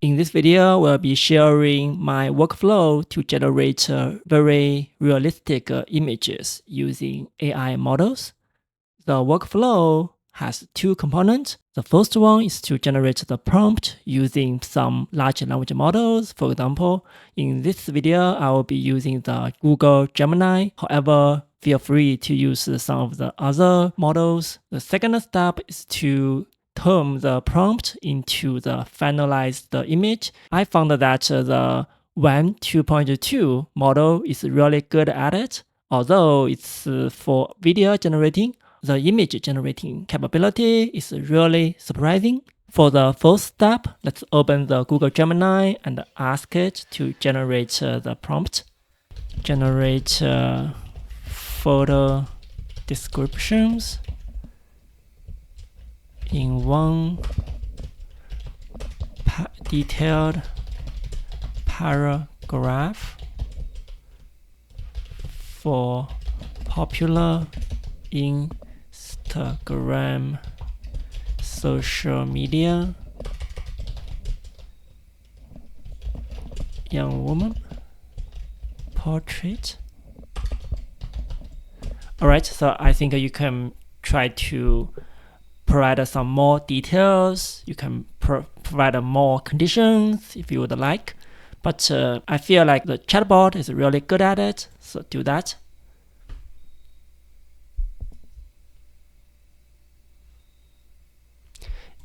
In this video, we'll be sharing my workflow to generate very realistic images using AI models. The workflow has two components. The first one is to generate the prompt using some large language models. For example, in this video, I will be using the Google Gemini. However, feel free to use some of the other models. The second step is to turn the prompt into the finalized image. I found that the WAM 2.2 model is really good at it. Although it's for video generating, the image generating capability is really surprising. For the first step, let's open the Google Gemini and ask it to generate the prompt. Generate photo descriptions in one detailed paragraph for popular Instagram social media young woman portrait. Alright, so I think you can try to provide some more details. You can provide more conditions if you would like. But I feel like the chatbot is really good at it, so do that.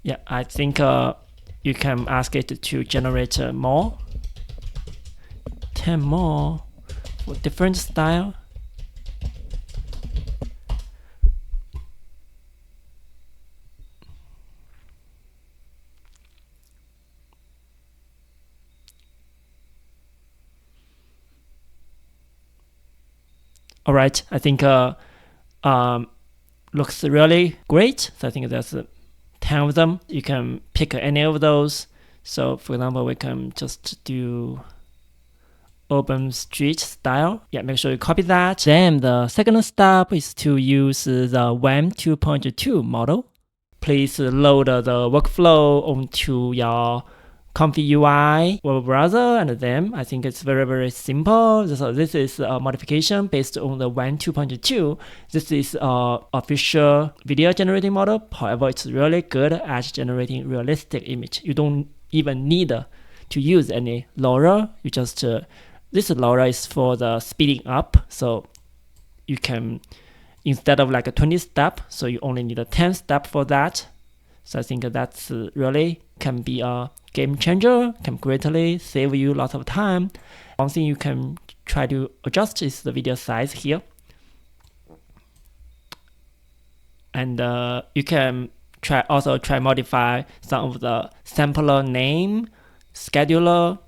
Yeah, I think you can ask it to generate more. 10 more for different style. All right, I think looks really great. So I think there's 10 of them. You can pick any of those. So for example, we can just do open street style. Yeah, make sure you copy that. Then the second step is to use the WAM 2.2 model. Please load the workflow onto your ComfyUI web browser, and then I think it's very, very simple. So this is a modification based on the WAM 2.2. This is an official video generating model. However, it's really good at generating realistic image. You don't even need to use any LoRA. You just, this LoRA is for the speeding up. So you can, instead of like a 20 step, so you only need a 10 step for that. So I think that's really can be a game changer, can greatly save you lots of time. One thing you can try to adjust is the video size here. And you can also try modify some of the sampler name, scheduler,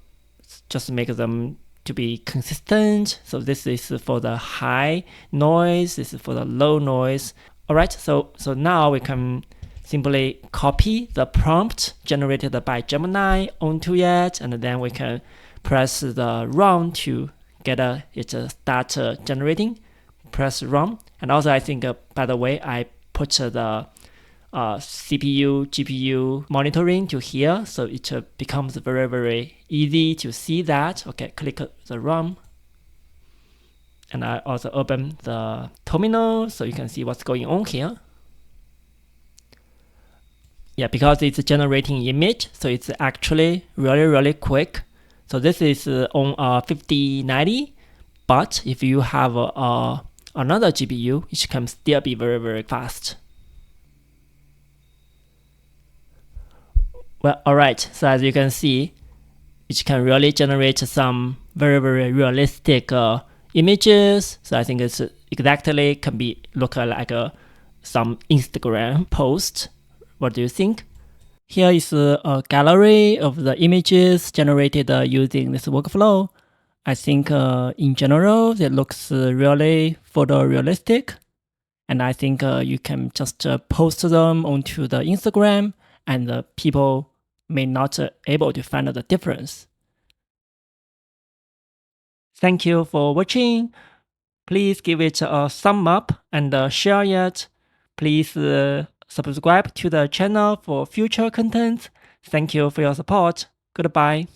just make them to be consistent. So this is for the high noise, this is for the low noise. All right, so now we can simply copy the prompt generated by Gemini onto it, and then we can press the run to get it start generating. Press run. And also I think, by the way, I put the CPU, GPU monitoring to here, so it becomes very, very easy to see that. Okay, click the run. And I also open the terminal so you can see what's going on here. Yeah, because it's generating image, so it's actually really, really quick. So this is on 5090, but if you have another GPU, it can still be very, very fast. Well, all right, so as you can see, it can really generate some very, very realistic images. So I think it's exactly can be look like some Instagram post. What do you think? Here is a gallery of the images generated using this workflow. I think in general, it looks really photorealistic. And I think you can just post them onto the Instagram, and people may not able to find the difference. Thank you for watching. Please give it a thumb up and share it. Please subscribe to the channel for future content. Thank you for your support. Goodbye.